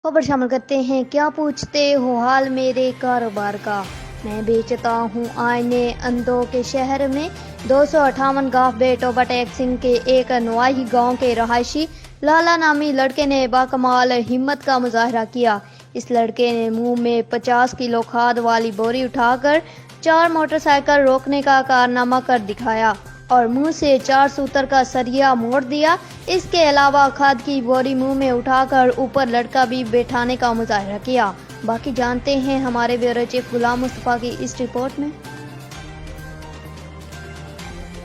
खबर शामिल करते हैं। क्या पूछते हो हाल मेरे कारोबार का, मैं बेचता हूँ आईने अंधों के शहर में। 258 गांव बेटोबा टेक सिंह के एक नवाही गांव के रहायशी लाला नामी लड़के ने बाकमाल हिम्मत का मुजाहरा किया। इस लड़के ने मुंह में 50 किलो खाद वाली बोरी उठाकर 4 मोटरसाइकिल रोकने का कारनामा कर दिखाया और मुंह से 4 सूतर का सरिया मोड़ दिया। इसके अलावा खाद की बोरी मुंह में उठाकर ऊपर लड़का भी बैठाने का मुजाहरा किया। बाकी जानते हैं हमारे ब्यूरो चीफ गुलाम मुस्तफा की इस रिपोर्ट में।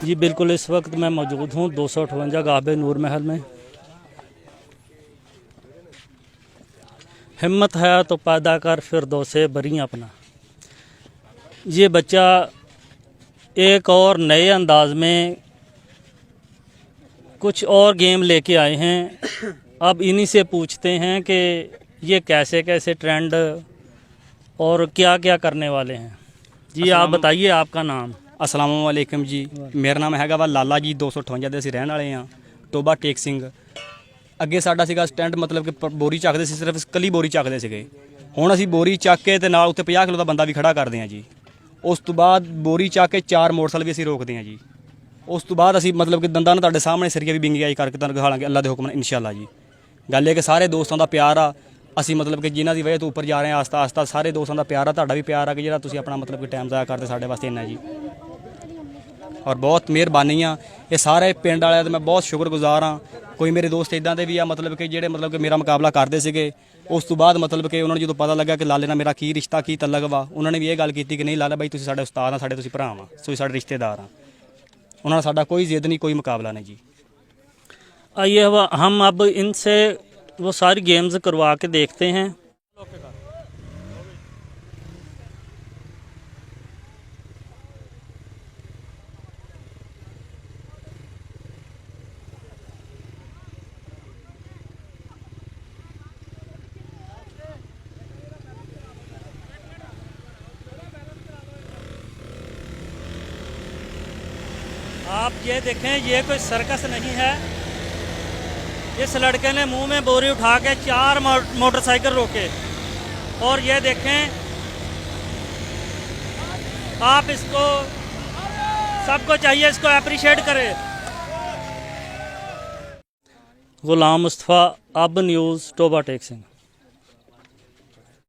जी बिल्कुल, इस वक्त मैं मौजूद हूँ 258 गाहबे नूर महल में। हिम्मत है तो पैदा कर फिरदौसे बरी अपना। ये बच्चा एक और नए अंदाज में कुछ और गेम लेके आए हैं। अब इन्हीं से पूछते हैं कि ये कैसे कैसे ट्रेंड और क्या क्या करने वाले हैं। जी आप बताइए, आपका नाम। अस्सलाम वालेकुम जी, मेरा नाम हैगा ਵਾ ਲਾਲਾ ਜੀ। 258 ਦੇ ਅਸੀਂ ਰਹਿਣ ਵਾਲੇ ਹਾਂ, ਟੋਬਾ ਟੇਕ ਸਿੰਘ। ਅੱਗੇ ਸਾਡਾ ਸੀਗਾ ਸਟੈਂਡ, ਮਤਲਬ ਕਿ ਬੋਰੀ ਚੱਕਦੇ ਸੀ, ਸਿਰਫ ਇਕੱਲੀ ਬੋਰੀ ਚੱਕਦੇ ਸੀਗੇ। ਹੁਣ ਅਸੀਂ ਬੋਰੀ ਚੱਕ ਕੇ ਤੇ ਨਾਲ ਉੱਤੇ 50 ਕਿਲੋ ਦਾ ਬੰਦਾ ਵੀ ਖੜਾ ਕਰਦੇ ਹਾਂ ਜੀ। ਉਸ ਤੋਂ ਬਾਅਦ ਬੋਰੀ ਚੱਕ ਕੇ 4 ਮੋਟਰਸਾਈਕਲ ਵੀ ਅਸੀਂ ਰੋਕਦੇ ਹਾਂ ਜੀ। ਉਸ ਤੋਂ ਬਾਅਦ ਅਸੀਂ ਮਤਲਬ ਕਿ ਦੰਦਾਂ ਨਾਲ ਤੁਹਾਡੇ ਸਾਹਮਣੇ ਸਰੀਆ ਵੀ ਬਿੰਗੀ ਆਈ ਕਰਕੇ ਤੁਹਾਨੂੰ ਦਿਖਾਵਾਂਗੇ ਅੱਲਾ ਦੇ ਹੁਕਮ ਨਾਲ ਇਨਸ਼ਾਅੱਲਾ ਜੀ। ਗੱਲ ਇਹ ਕਿ ਸਾਰੇ ਦੋਸਤਾਂ ਦਾ ਪਿਆਰ ਆ। ਅਸੀਂ ਮਤਲਬ ਕਿ ਜਿਨ੍ਹਾਂ ਦੀ ਵਜ੍ਹਾ ਤੋਂ ਉੱਪਰ ਜਾ ਰਹੇ ਹਾਂ ਆਸਤਾ ਆਸਤਾ, ਸਾਰੇ ਦੋਸਤਾਂ ਦਾ ਪਿਆਰ ਆ, ਤੁਹਾਡਾ ਵੀ ਪਿਆਰ ਆ ਕਿ ਜਿਹੜਾ ਤੁਸੀਂ ਆਪਣਾ ਮਤਲਬ ਕਿ ਟਾਈਮ ਜ਼ਾਇਆ ਕਰਦੇ ਸਾਡੇ ਵਾਸਤੇ ਇੰਨਾ ਜੀ। ਔਰ ਬਹੁਤ ਮਿਹਰਬਾਨੀ ਆ ਇਹ ਸਾਰੇ ਪਿੰਡ ਵਾਲਿਆਂ ਦਾ, ਮੈਂ ਬਹੁਤ ਸ਼ੁਕਰਗੁਜ਼ਾਰ ਹਾਂ। ਕੋਈ ਮੇਰੇ ਦੋਸਤ ਇੱਦਾਂ ਦੇ ਵੀ ਆ ਮਤਲਬ ਕਿ ਜਿਹੜੇ ਮਤਲਬ ਕਿ ਮੇਰਾ ਮੁਕਾਬਲਾ ਕਰਦੇ ਸੀਗੇ। ਉਸ ਤੋਂ ਬਾਅਦ ਮਤਲਬ ਕਿ ਉਹਨਾਂ ਨੂੰ ਜਦੋਂ ਪਤਾ ਲੱਗਾ ਕਿ ਲਾਲੇ ਨਾਲ ਮੇਰਾ ਕੀ ਰਿਸ਼ਤਾ ਕੀ ਤਲਕ ਵਾ, ਉਹਨਾਂ ਨੇ ਵੀ ਇਹ ਗੱਲ ਕੀਤੀ ਕਿ ਨਹੀਂ ਲਾਲਾ ਬਾਈ ਤੁਸੀਂ ਸਾਡੇ ਉਸਤਾਦ ਆ, ਸਾਡੇ ਤੁਸੀਂ ਭਰਾ ਵਾ, ਤੁਸੀਂ ਸਾਡੇ ਰਿਸ਼ਤੇਦਾਰ ਆ। ਉਹਨਾਂ ਨਾਲ ਸਾਡਾ ਕੋਈ ਜ਼ਿੱਦ ਨਹੀਂ, ਕੋਈ ਮੁਕਾਬला नहीं जी। आइए हम अब इनसे वो सारी गेम्स करवा के देखते हैं। आप ये देखें, ये कोई सर्कस नहीं है। इस लड़के ने मुंह में बोरी उठा के 4 मोटरसाइकिल रोके। और ये देखें, आप इसको, सबको चाहिए इसको अप्रिशिएट करें। गुलाम मुस्तफा, अब न्यूज़, टोबा टेक सिंह।